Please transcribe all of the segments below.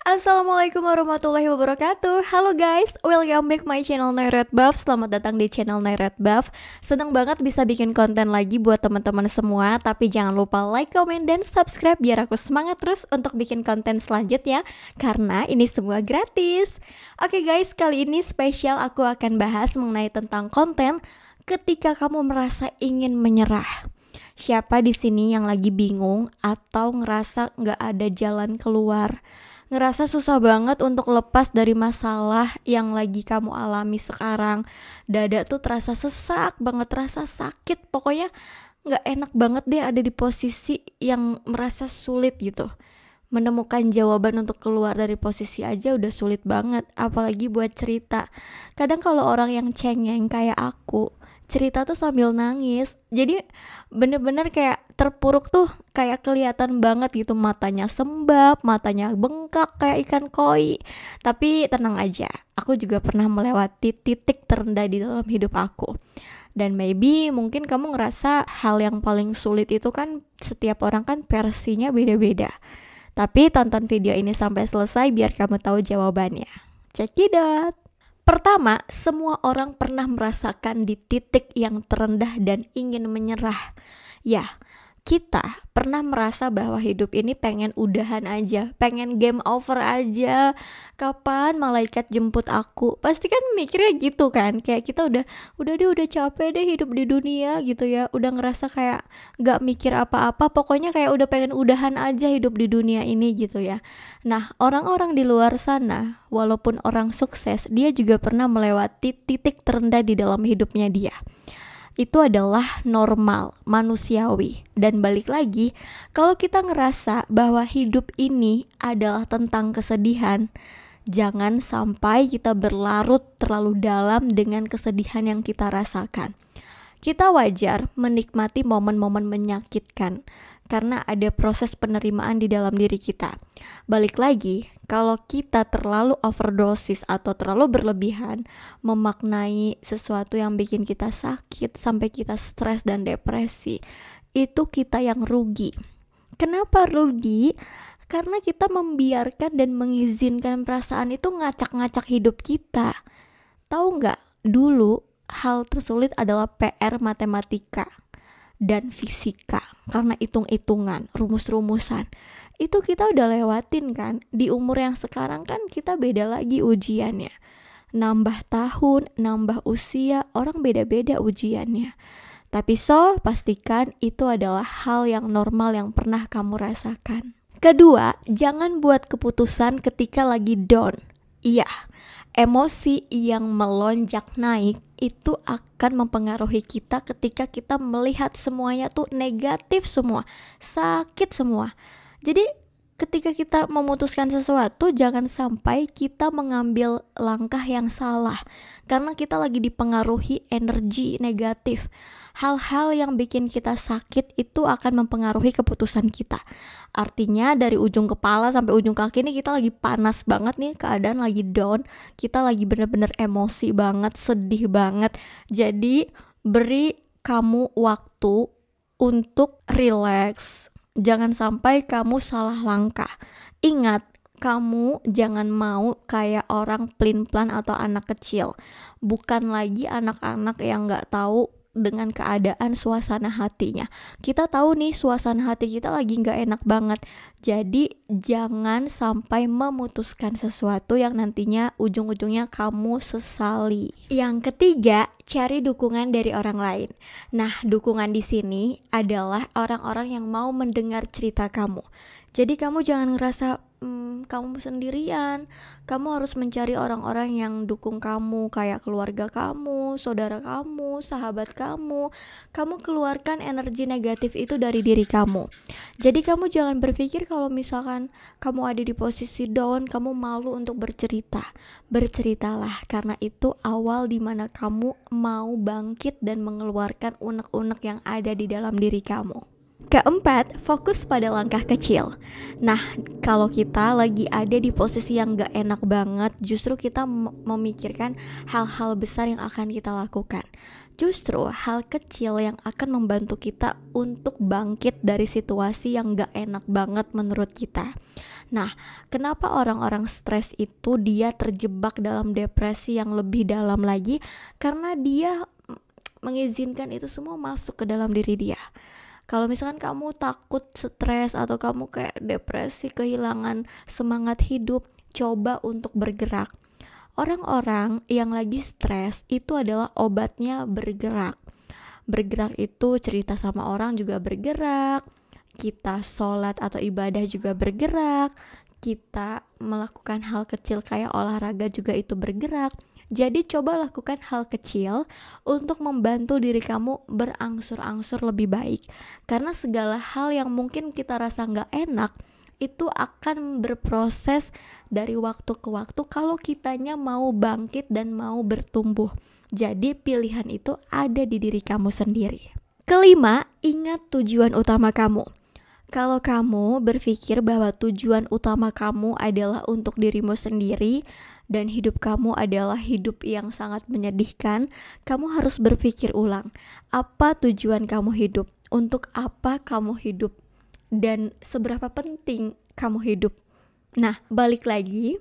Assalamualaikum warahmatullahi wabarakatuh. Halo guys, welcome back my channel Nairet Buff. Selamat datang di channel Nairet Buff. Seneng banget bisa bikin konten lagi buat teman-teman semua. Tapi jangan lupa like, comment, dan subscribe biar aku semangat terus untuk bikin konten selanjutnya. Karena ini semua gratis. Oke guys, kali ini spesial aku akan bahas mengenai tentang konten ketika kamu merasa ingin menyerah. Siapa di sini yang lagi bingung atau ngerasa nggak ada jalan keluar? Ngerasa susah banget untuk lepas dari masalah yang lagi kamu alami sekarang. Dada tuh terasa sesak banget, terasa sakit. Pokoknya gak enak banget deh ada di posisi yang merasa sulit gitu. Menemukan jawaban untuk keluar dari posisi aja udah sulit banget, apalagi buat cerita. Kadang kalau orang yang cengeng kayak aku, cerita tuh sambil nangis. Jadi bener-bener kayak terpuruk tuh, kayak kelihatan banget gitu, matanya sembab, matanya bengkak kayak ikan koi. Tapi tenang aja, aku juga pernah melewati titik terendah di dalam hidup aku. Dan maybe mungkin kamu ngerasa hal yang paling sulit itu kan setiap orang kan versinya beda-beda. Tapi tonton video ini sampai selesai biar kamu tahu jawabannya. Check it out. Pertama, semua orang pernah merasakan di titik yang terendah dan ingin menyerah. Ya, kita pernah merasa bahwa hidup ini pengen udahan aja, pengen game over aja. Kapan malaikat jemput aku? Pasti kan mikirnya gitu kan, kayak kita udah capek deh hidup di dunia gitu ya. Udah ngerasa kayak gak mikir apa-apa, pokoknya kayak udah pengen udahan aja hidup di dunia ini gitu ya. Nah, orang-orang di luar sana, walaupun orang sukses, dia juga pernah melewati titik terendah di dalam hidupnya dia. Itu adalah normal, manusiawi. Dan balik lagi, kalau kita ngerasa bahwa hidup ini adalah tentang kesedihan, jangan sampai kita berlarut terlalu dalam dengan kesedihan yang kita rasakan. Kita wajar menikmati momen-momen menyakitkan karena ada proses penerimaan di dalam diri kita. Balik lagi, kalau kita terlalu overdosis atau terlalu berlebihan memaknai sesuatu yang bikin kita sakit sampai kita stres dan depresi, itu kita yang rugi. Kenapa rugi? Karena kita membiarkan dan mengizinkan perasaan itu ngacak-ngacak hidup kita. Tahu nggak? Dulu hal tersulit adalah PR matematika dan fisika, karena hitung-hitungan, rumus-rumusan itu kita udah lewatin kan. Di umur yang sekarang kan kita beda lagi ujiannya, nambah tahun, nambah usia, orang beda-beda ujiannya. Tapi pastikan itu adalah hal yang normal yang pernah kamu rasakan. Kedua, jangan buat keputusan ketika lagi down. Iya, emosi yang melonjak naik itu akan mempengaruhi kita ketika kita melihat semuanya tuh negatif semua, sakit semua. Jadi ketika kita memutuskan sesuatu, jangan sampai kita mengambil langkah yang salah karena kita lagi dipengaruhi energi negatif. Hal-hal yang bikin kita sakit itu akan mempengaruhi keputusan kita. Artinya dari ujung kepala sampai ujung kaki ini kita lagi panas banget nih, keadaan lagi down, kita lagi bener-bener emosi banget, sedih banget. Jadi beri kamu waktu untuk relax. Jangan sampai kamu salah langkah. Ingat, kamu jangan mau kayak orang pelin-pelan atau anak kecil. Bukan lagi anak-anak yang gak tahu dengan keadaan suasana hatinya. Kita tahu nih suasana hati kita lagi gak enak banget. Jadi jangan sampai memutuskan sesuatu yang nantinya ujung-ujungnya kamu sesali. Yang ketiga, cari dukungan dari orang lain. Nah, dukungan di sini adalah orang-orang yang mau mendengar cerita kamu. Jadi kamu jangan ngerasa kamu sendirian. Kamu harus mencari orang-orang yang dukung kamu, kayak keluarga kamu, saudara kamu, sahabat kamu. Kamu keluarkan energi negatif itu dari diri kamu. Jadi kamu jangan berpikir kalau misalkan kamu ada di posisi down, kamu malu untuk bercerita. Berceritalah, karena itu awal dimana kamu mau bangkit dan mengeluarkan unek-unek yang ada di dalam diri kamu. Keempat, fokus pada langkah kecil. Nah, kalau kita lagi ada di posisi yang gak enak banget, justru kita memikirkan hal-hal besar yang akan kita lakukan. Justru hal kecil yang akan membantu kita untuk bangkit dari situasi yang gak enak banget menurut kita. Nah, kenapa orang-orang stres itu dia terjebak dalam depresi yang lebih dalam lagi? Karena dia mengizinkan itu semua masuk ke dalam diri dia. Kalau misalkan kamu takut stres atau kamu kayak depresi, kehilangan semangat hidup, coba untuk bergerak. Orang-orang yang lagi stres itu adalah obatnya bergerak. Bergerak itu cerita sama orang juga bergerak, kita sholat atau ibadah juga bergerak, kita melakukan hal kecil kayak olahraga juga itu bergerak. Jadi coba lakukan hal kecil untuk membantu diri kamu berangsur-angsur lebih baik. Karena segala hal yang mungkin kita rasa gak enak itu akan berproses dari waktu ke waktu kalau kitanya mau bangkit dan mau bertumbuh. Jadi pilihan itu ada di diri kamu sendiri. Kelima, ingat tujuan utama kamu. Kalau kamu berpikir bahwa tujuan utama kamu adalah untuk dirimu sendiri dan hidup kamu adalah hidup yang sangat menyedihkan, kamu harus berpikir ulang. Apa tujuan kamu hidup? Untuk apa kamu hidup? Dan seberapa penting kamu hidup? Nah, balik lagi,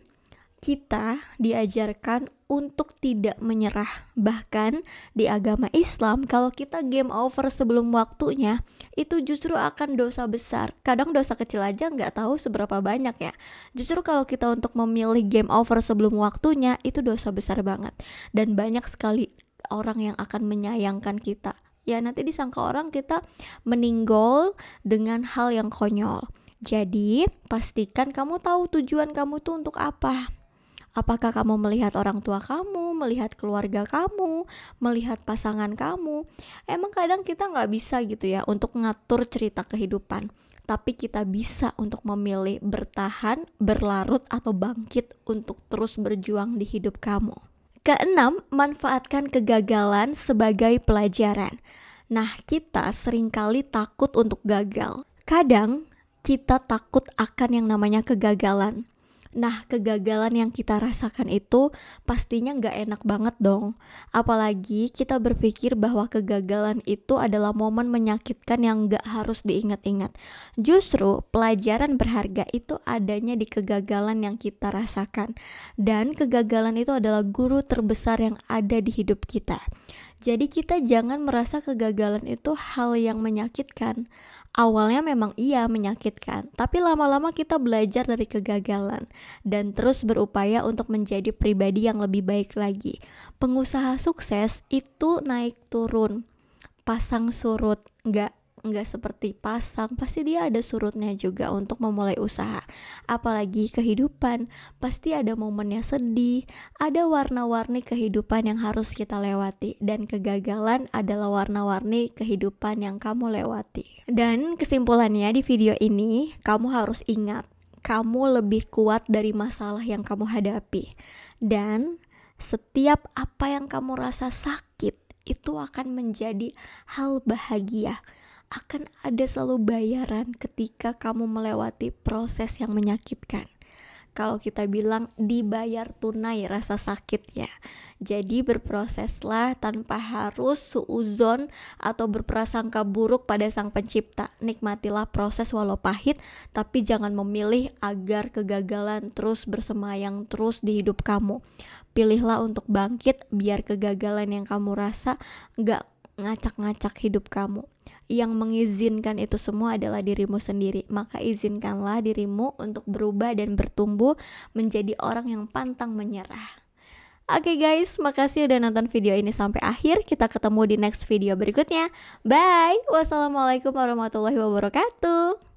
kita diajarkan untuk tidak menyerah. Bahkan di agama Islam, kalau kita game over sebelum waktunya, itu justru akan dosa besar. Kadang dosa kecil aja nggak tahu seberapa banyak ya. Justru kalau kita untuk memilih game over sebelum waktunya, itu dosa besar banget. Dan banyak sekali orang yang akan menyayangkan kita. Ya nanti disangka orang kita meninggal dengan hal yang konyol. Jadi pastikan kamu tahu tujuan kamu tuh untuk apa. Apakah kamu melihat orang tua kamu, melihat keluarga kamu, melihat pasangan kamu? Emang kadang kita nggak bisa gitu ya untuk ngatur cerita kehidupan. Tapi kita bisa untuk memilih bertahan, berlarut, atau bangkit untuk terus berjuang di hidup kamu. Keenam, manfaatkan kegagalan sebagai pelajaran. Nah, kita seringkali takut untuk gagal. Kadang kita takut akan yang namanya kegagalan. Nah, kegagalan yang kita rasakan itu pastinya gak enak banget dong. Apalagi kita berpikir bahwa kegagalan itu adalah momen menyakitkan yang gak harus diingat-ingat. Justru pelajaran berharga itu adanya di kegagalan yang kita rasakan. Dan kegagalan itu adalah guru terbesar yang ada di hidup kita. Jadi kita jangan merasa kegagalan itu hal yang menyakitkan. Awalnya memang iya menyakitkan, tapi lama-lama kita belajar dari kegagalan dan terus berupaya untuk menjadi pribadi yang lebih baik lagi. Pengusaha sukses itu naik turun, pasang surut, nggak seperti pasang, pasti dia ada surutnya juga untuk memulai usaha. Apalagi kehidupan, pasti ada momennya sedih, ada warna-warni kehidupan yang harus kita lewati, dan kegagalan adalah warna-warni kehidupan yang kamu lewati. Dan kesimpulannya di video ini, kamu harus ingat, kamu lebih kuat dari masalah yang kamu hadapi. Dan setiap apa yang kamu rasa sakit, itu akan menjadi hal bahagia. Akan ada selalu bayaran ketika kamu melewati proses yang menyakitkan. Kalau kita bilang dibayar tunai rasa sakit ya. Jadi berproseslah tanpa harus suuzon atau berprasangka buruk pada sang pencipta. Nikmatilah proses walau pahit, tapi jangan memilih agar kegagalan terus bersemayam terus di hidup kamu. Pilihlah untuk bangkit biar kegagalan yang kamu rasa gak ngacak-ngacak hidup kamu. Yang mengizinkan itu semua adalah dirimu sendiri. Maka izinkanlah dirimu untuk berubah dan bertumbuh menjadi orang yang pantang menyerah. Oke guys, makasih udah nonton video ini sampai akhir. Kita ketemu di next video berikutnya. Bye. Wassalamualaikum warahmatullahi wabarakatuh.